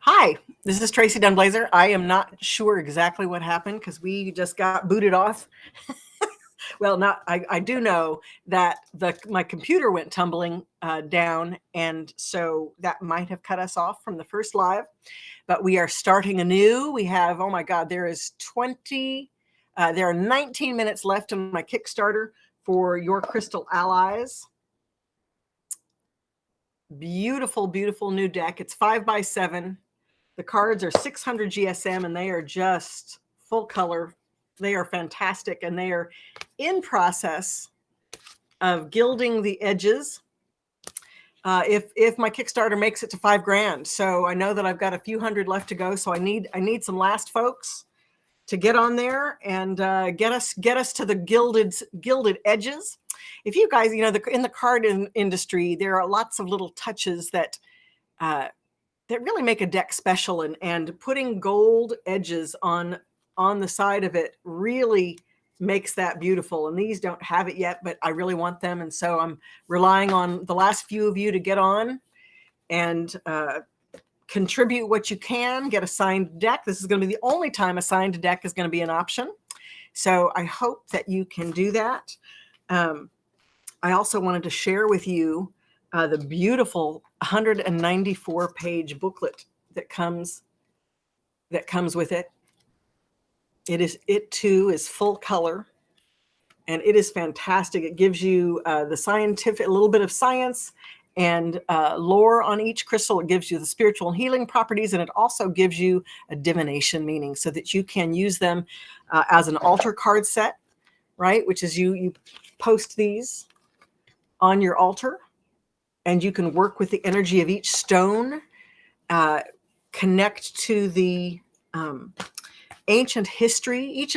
Hi, this is Tracee Dunblazier. I am not sure exactly what happened because we just got booted off. Well, not I do know that my computer went tumbling down, and so that might have cut us off from the first live. But we are starting anew. We have, oh my God, there are 19 minutes left on my Kickstarter for Your Crystal Allies. Beautiful, beautiful new deck. It's 5x7. The cards are 600 GSM and they are just full color. They are fantastic and they are in process of gilding the edges. If my Kickstarter makes it to $5,000, so I know that I've got a few hundred left to go. So I need some last folks to get on there and get us to the gilded edges. If you guys, in the card industry, there are lots of little touches that really make a deck special, and putting gold edges on the side of it really makes that beautiful. And these don't have it yet, but I really want them. And so I'm relying on the last few of you to get on and contribute what you can, get a signed deck. This is going to be the only time a signed deck is going to be an option. So I hope that you can do that. I also wanted to share with you the beautiful 194-page booklet that comes with it. It too is full color, and it is fantastic. It gives you the scientific, a little bit of science and lore on each crystal. It gives you the spiritual and healing properties, and it also gives you a divination meaning so that you can use them as an altar card set, right? Which is you post these on your altar, and you can work with the energy of each stone, connect to the ancient history.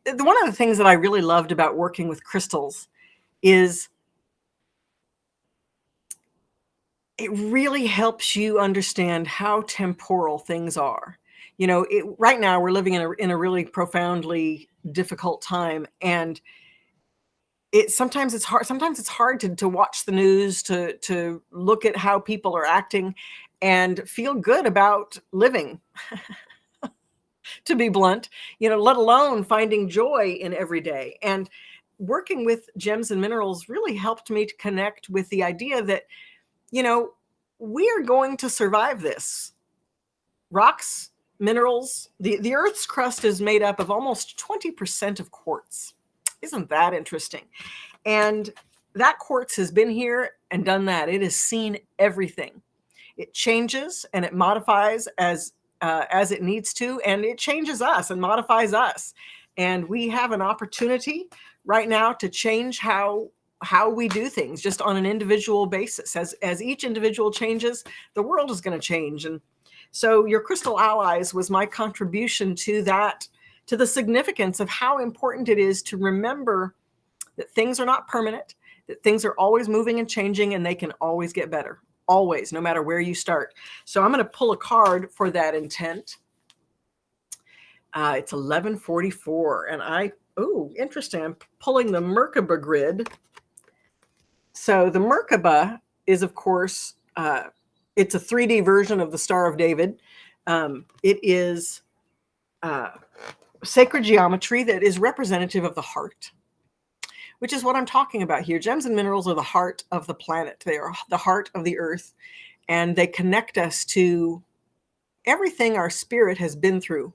One of the things that I really loved about working with crystals is it really helps you understand how temporal things are. Right now we're living in a really profoundly difficult time, and sometimes it's hard to watch the news, to look at how people are acting and feel good about living, to be blunt, let alone finding joy in every day. And working with gems and minerals really helped me to connect with the idea that, we are going to survive this. Rocks, minerals, the Earth's crust is made up of almost 20% of quartz. Isn't that interesting? And that quartz has been here and done that. It has seen everything. It changes and it modifies as it needs to, and it changes us and modifies us. And we have an opportunity right now to change how we do things just on an individual basis. As each individual changes, the world is going to change. And so Your Crystal Allies was my contribution to that, to the significance of how important it is to remember that things are not permanent, that things are always moving and changing, and they can always get better, always, no matter where you start. So I'm going to pull a card for that intent. It's 1144, and interesting. I'm pulling the Merkaba grid. So the Merkaba is, of course, it's a 3D version of the Star of David. It is sacred geometry that is representative of the heart, which is what I'm talking about here. Gems and minerals are the heart of the planet. They are the heart of the earth, and they connect us to everything our spirit has been through,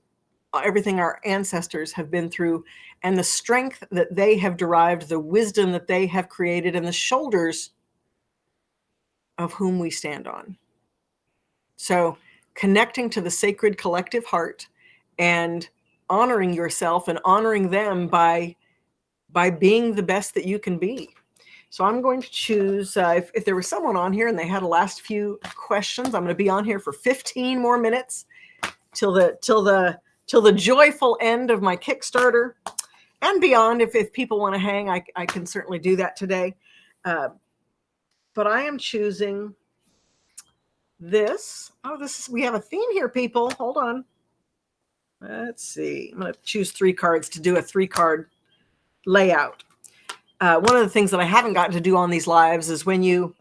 everything our ancestors have been through, and the strength that they have derived, the wisdom that they have created, and the shoulders of whom we stand on. So connecting to the sacred collective heart and honoring yourself and honoring them by being the best that you can be. So I'm going to choose, if there was someone on here and they had a last few questions, I'm going to be on here for 15 more minutes till the joyful end of my Kickstarter and beyond. If people want to hang, I can certainly do that today. But I am choosing this. We have a theme here, people. Hold on. Let's see. I'm going to choose 3 cards to do a 3-card layout. One of the things that I haven't gotten to do on these lives is when you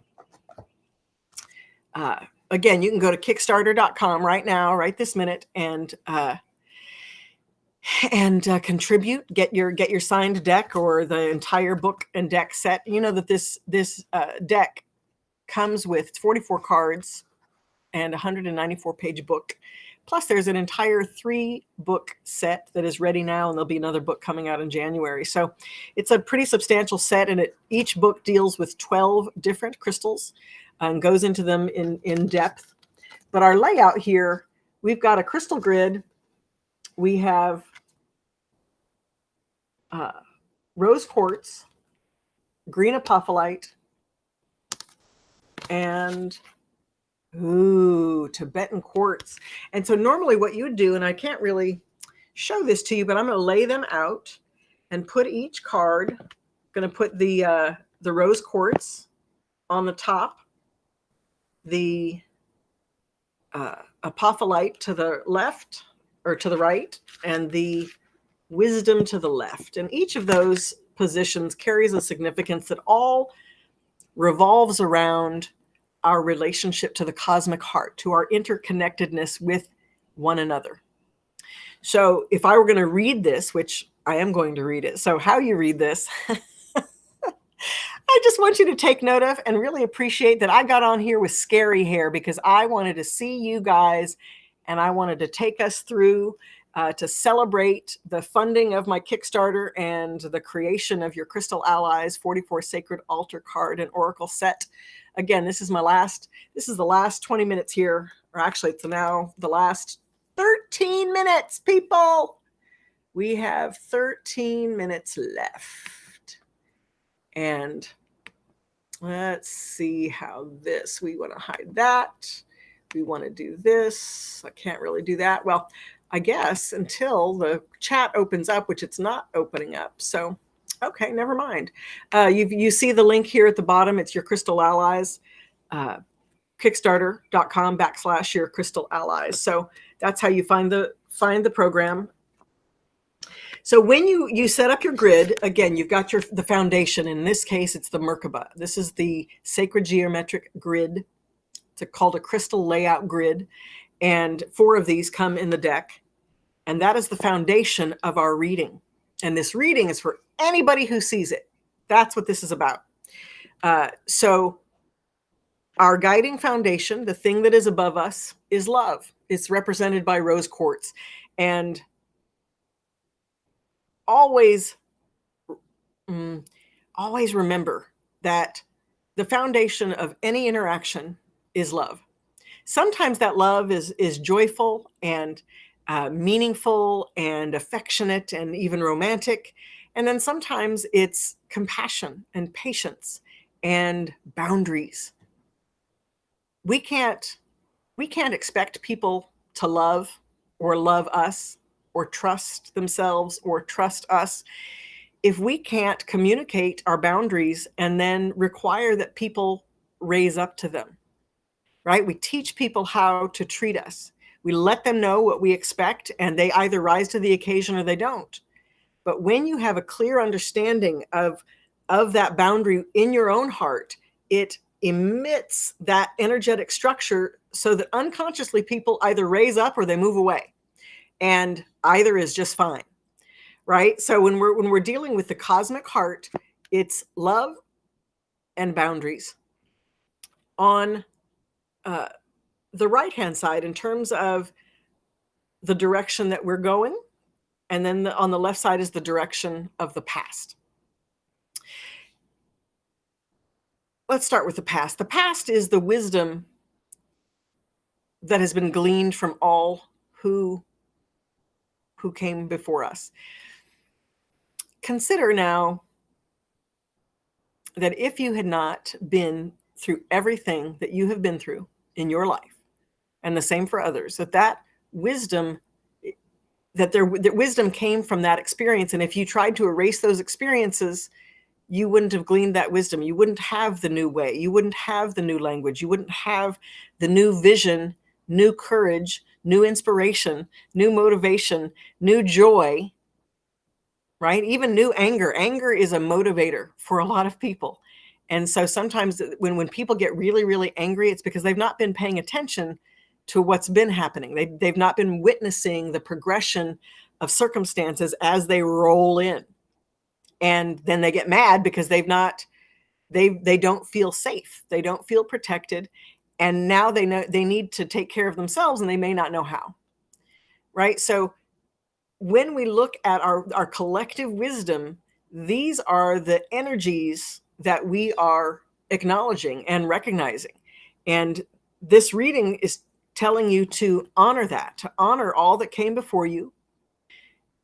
again, you can go to Kickstarter.com right now, right this minute, and contribute. Get your signed deck or the entire book and deck set. You know that this deck comes with 44 cards and 194-page book. Plus, there's an entire 3-book set that is ready now, and there'll be another book coming out in January. So it's a pretty substantial set, and each book deals with 12 different crystals and goes into them in depth. But our layout here, we've got a crystal grid. We have rose quartz, green apophyllite, and Tibetan quartz. And so normally what you would do, and I can't really show this to you, but I'm going to lay them out and put each card. I'm going to put the rose quartz on the top, the apophyllite to the left or to the right, and the wisdom to the left. And each of those positions carries a significance that all revolves around our relationship to the cosmic heart, to our interconnectedness with one another. So if I were going to read this, which I am going to read it, so how you read this, I just want you to take note of and really appreciate that I got on here with scary hair because I wanted to see you guys and I wanted to take us through to celebrate the funding of my Kickstarter and the creation of your Crystal Allies 44 Sacred Altar card and Oracle set. Again, this is the last 20 minutes here, or actually it's now the last 13 minutes, people. We have 13 minutes left. And let's see how we want to hide that. We want to do this. I can't really do that. Well, I guess until the chat opens up, which it's not opening up. So, okay, never mind. You see the link here at the bottom. It's your Crystal Allies, Kickstarter.com/your Crystal Allies. So that's how you find the program. So when you set up your grid, again, you've got the foundation. In this case, it's the Merkaba. This is the sacred geometric grid. It's called a crystal layout grid. And 4 of these come in the deck. And that is the foundation of our reading. And this reading is for anybody who sees it. That's what this is about. So our guiding foundation, the thing that is above us, is love. It's represented by rose quartz. And always remember that the foundation of any interaction is love. Sometimes that love is joyful and meaningful and affectionate and even romantic. And then sometimes it's compassion and patience and boundaries. We can't expect people to love us or trust themselves or trust us if we can't communicate our boundaries and then require that people raise up to them, right? We teach people how to treat us. We let them know what we expect, and they either rise to the occasion or they don't. But when you have a clear understanding of that boundary in your own heart, it emits that energetic structure so that unconsciously people either raise up or they move away. And either is just fine, right? So when we're dealing with the cosmic heart, it's love and boundaries. On the right-hand side, in terms of the direction that we're going, and then on the left side is the direction of the past. Let's start with the past. The past is the wisdom that has been gleaned from all who came before us. Consider now that if you had not been through everything that you have been through in your life, and the same for others, that wisdom came from that experience. And if you tried to erase those experiences, you wouldn't have gleaned that wisdom. You wouldn't have the new way. You wouldn't have the new language. You wouldn't have the new vision, new courage, new inspiration, new motivation, new joy, right? Even new anger. Anger is a motivator for a lot of people. And so sometimes when people get really, really angry, it's because they've not been paying attention to what's been happening. They've not been witnessing the progression of circumstances as they roll in. And then they get mad because they don't feel safe. They don't feel protected. And now they know they need to take care of themselves, and they may not know how. Right? So when we look at our collective wisdom, these are the energies that we are acknowledging and recognizing. And this reading is telling you to honor that, to honor all that came before you.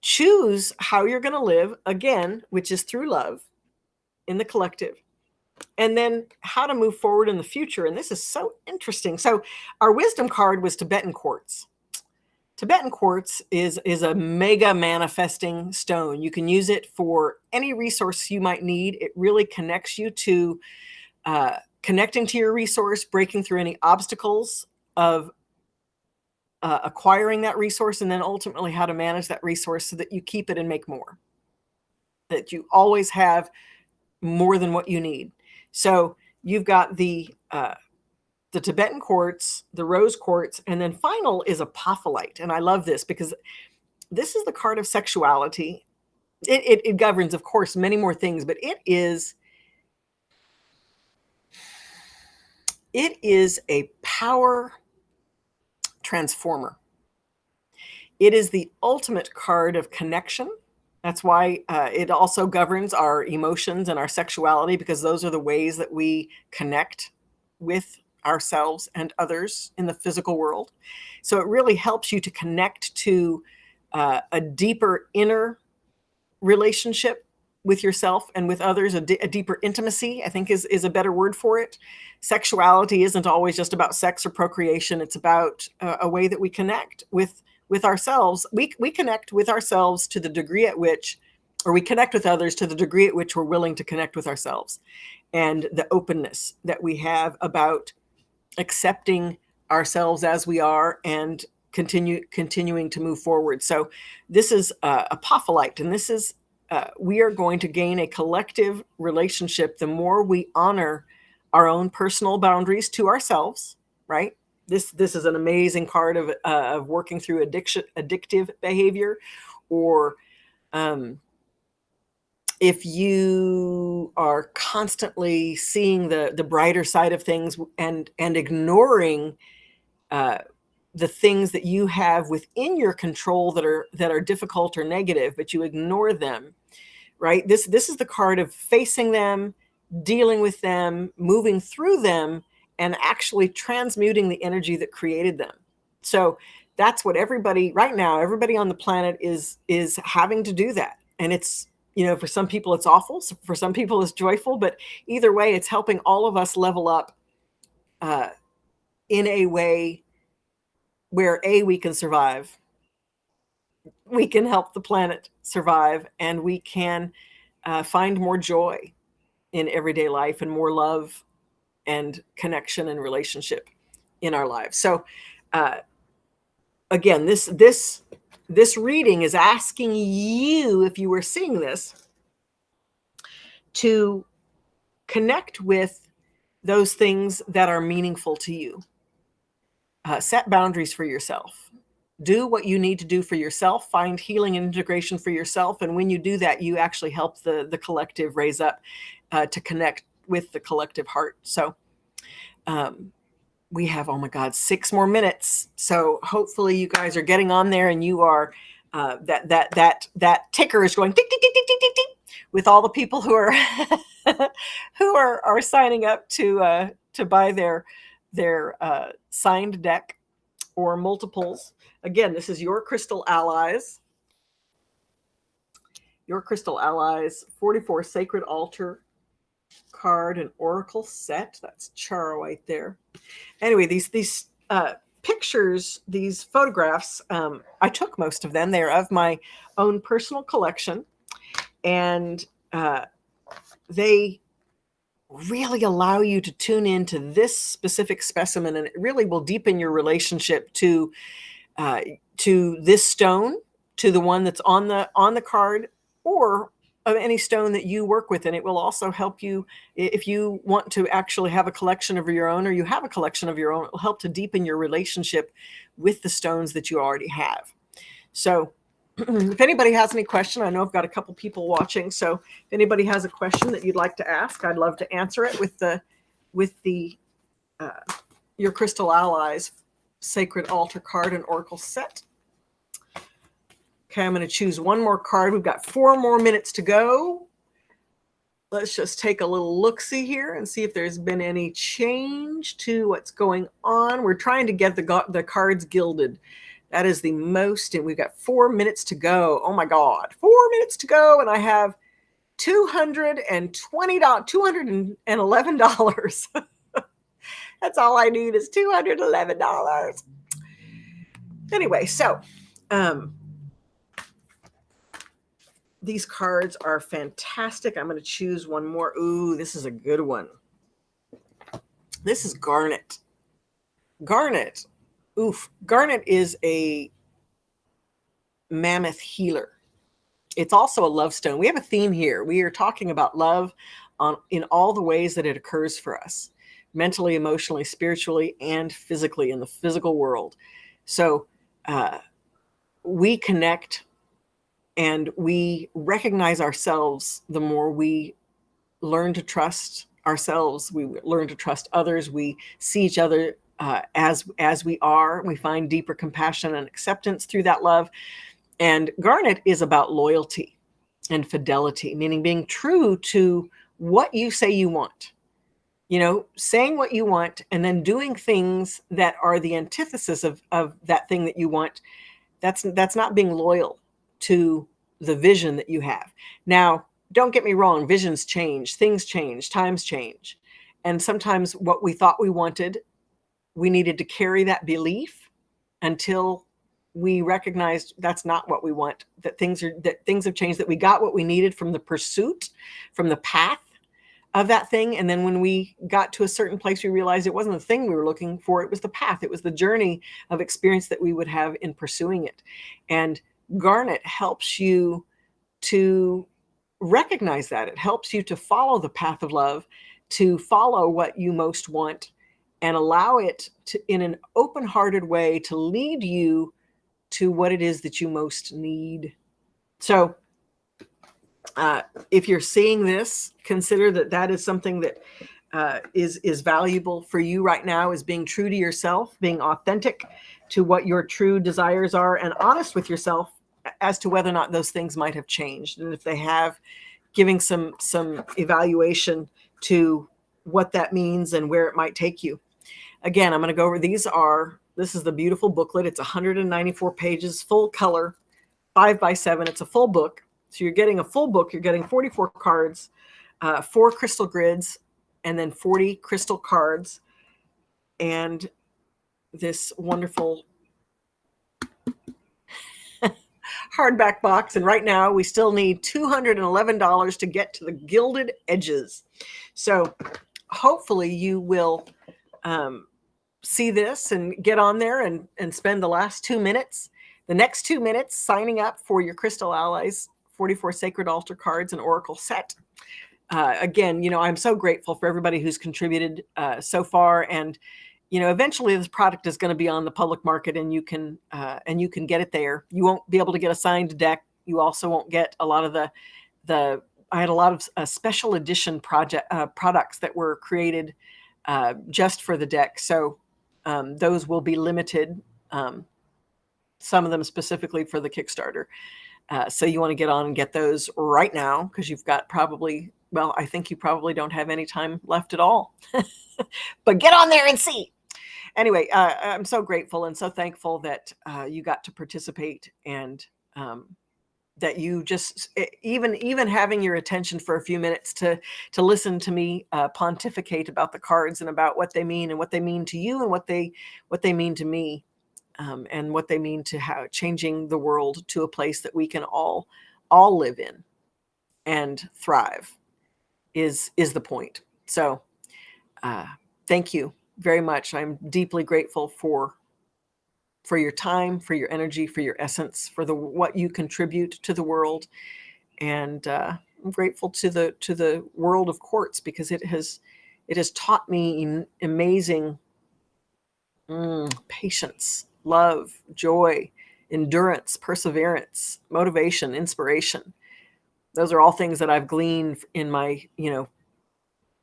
Choose how you're going to live, again, which is through love in the collective. And then how to move forward in the future. And this is so interesting. So our wisdom card was Tibetan quartz. Tibetan quartz is a mega manifesting stone. You can use it for any resource you might need. It really connects you to connecting to your resource, breaking through any obstacles of acquiring that resource, and then ultimately how to manage that resource so that you keep it and make more. That you always have more than what you need. So you've got the Tibetan quartz, the rose quartz, and then final is apophyllite. And I love this because this is the card of sexuality. It governs, of course, many more things, but it is a power transformer. It is the ultimate card of connection. That's why it also governs our emotions and our sexuality, because those are the ways that we connect with ourselves and others in the physical world. So it really helps you to connect to a deeper inner relationship with yourself and with others, a deeper intimacy, I think is a better word for it. Sexuality isn't always just about sex or procreation. It's about a way that we connect with ourselves. We connect with ourselves to the degree at which, or we connect with others to the degree at which we're willing to connect with ourselves, and the openness that we have about accepting ourselves as we are and continuing to move forward. So this is apophyllite, and this is we are going to gain a collective relationship the more we honor our own personal boundaries to ourselves, right? This is an amazing card of working through addictive behavior, or if you are constantly seeing the brighter side of things and ignoring the things that you have within your control that are difficult or negative, but you ignore them, right? This is the card of facing them, dealing with them, moving through them, and actually transmuting the energy that created them. So that's what everybody right now, everybody on the planet is having to do that. And it's, for some people it's awful, for some people it's joyful, but either way, it's helping all of us level up in a way where we can survive, we can help the planet survive, and we can find more joy in everyday life and more love and connection and relationship in our lives. So again, this reading is asking you, if you were seeing this, to connect with those things that are meaningful to you. Set boundaries for yourself. Do what you need to do for yourself. Find healing and integration for yourself. And when you do that, you actually help the collective raise up to connect with the collective heart. So we have, oh my God, 6 more minutes. So hopefully you guys are getting on there, and you are that ticker is going tick, tick, tick, tick, tick, tick, tick, with all the people who are who are signing up to buy their signed deck or multiples. Again, this is Your Crystal Allies. Your Crystal Allies 44 Sacred Altar card and oracle set. That's Chara right there. Anyway, these pictures, these photographs, I took most of them. They're of my own personal collection, and they really allow you to tune into this specific specimen, and it really will deepen your relationship to this stone, to the one that's on the card, or of any stone that you work with. And it will also help you if you want to actually have a collection of your own, or you have a collection of your own. It will help to deepen your relationship with the stones that you already have. So if anybody has any question, I know I've got a couple people watching. So if anybody has a question that you'd like to ask, I'd love to answer it with the Your Crystal Allies Sacred Altar card and Oracle set. Okay, I'm going to choose one more card. We've got 4 more minutes to go. Let's just take a little look-see here and see if there's been any change to what's going on. We're trying to get the cards gilded. That is the most, and we've got 4 minutes to go. Oh my God, 4 minutes to go, and I have $220, $211. That's all I need is $211. Anyway, so these cards are fantastic. I'm going to choose one more. Ooh, this is a good one. This is garnet. Garnet. Oof. Garnet is a mammoth healer. It's also a love stone. We have a theme here. We are talking about love in all the ways that it occurs for us, mentally, emotionally, spiritually, and physically in the physical world. So we connect and we recognize ourselves the more we learn to trust ourselves. We learn to trust others. We see each other as we are. We find deeper compassion and acceptance through that love. And garnet is about loyalty and fidelity, meaning being true to what you say you want. You know, saying what you want and then doing things that are the antithesis of that thing that you want. That's not being loyal to the vision that you have. Now, don't get me wrong, visions change, things change, times change. And sometimes what we thought we wanted, we needed to carry that belief until we recognized that's not what we want, that things have changed, that we got what we needed from the pursuit, from the path of that thing. And then when we got to a certain place, we realized it wasn't the thing we were looking for. It was the path. It was the journey of experience that we would have in pursuing it. And garnet helps you to recognize that. It helps you to follow the path of love, to follow what you most want, and allow it to, in an open-hearted way, to lead you to what it is that you most need. So if you're seeing this, consider that is something that is valuable for you right now, is being true to yourself, being authentic to what your true desires are, and honest with yourself as to whether or not those things might have changed. And if they have, giving some evaluation to what that means and where it might take you. Again, I'm going to go over this is the beautiful booklet. It's 194 pages, full color, 5x7. It's a full book. So you're getting a full book. You're getting 44 cards, 4 crystal grids, and then 40 crystal cards, and this wonderful hardback box. And right now we still need $211 to get to the gilded edges. So hopefully you will see this and get on there and spend the last 2 minutes, the next 2 minutes, signing up for your Crystal Allies 44 Sacred Altar cards and Oracle set. Again, I'm so grateful for everybody who's contributed so far. And, eventually this product is going to be on the public market, and you can get it there. You won't be able to get a signed deck. You also won't get a lot of I had a lot of special edition products that were created just for the deck. So those will be limited, some of them specifically for the Kickstarter. So you want to get on and get those right now, because you've got I think you probably don't have any time left at all. But get on there and see. Anyway, I'm so grateful and so thankful that you got to participate, and that you just even having your attention for a few minutes to listen to me pontificate about the cards and about what they mean and what they mean to you and what they mean to me, and what they mean to changing the world to a place that we can all live in and thrive is the point. So thank you very much. I'm deeply grateful for your time, for your energy, for your essence, for what you contribute to the world. And I'm grateful to the world of quartz because it has taught me amazing patience, love, joy, endurance, perseverance, motivation, inspiration. Those are all things that I've gleaned in my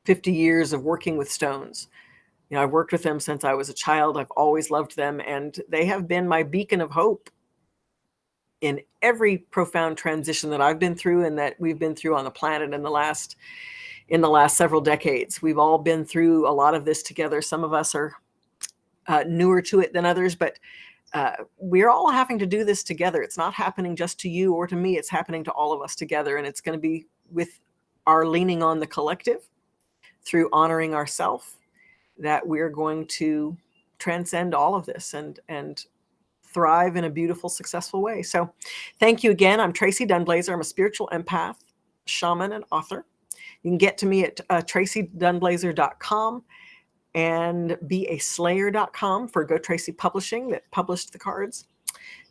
50 years of working with stones. I've worked with them since I was a child. I've always loved them, and they have been my beacon of hope in every profound transition that I've been through and that we've been through on the planet in the last several decades. We've all been through a lot of this together. Some of us are newer to it than others, but we're all having to do this together. It's not happening just to you or to me. It's happening to all of us together, and it's going to be with our leaning on the collective through honoring ourselves that we're going to transcend all of this and thrive in a beautiful, successful way. So thank you again. I'm Tracee Dunblazier. I'm a spiritual empath, shaman, and author. You can get to me at TraceeDunblazier.com and beaslayer.com for Go Tracee Publishing that published the cards.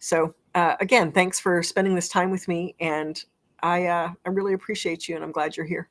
So again, thanks for spending this time with me. And I really appreciate you, and I'm glad you're here.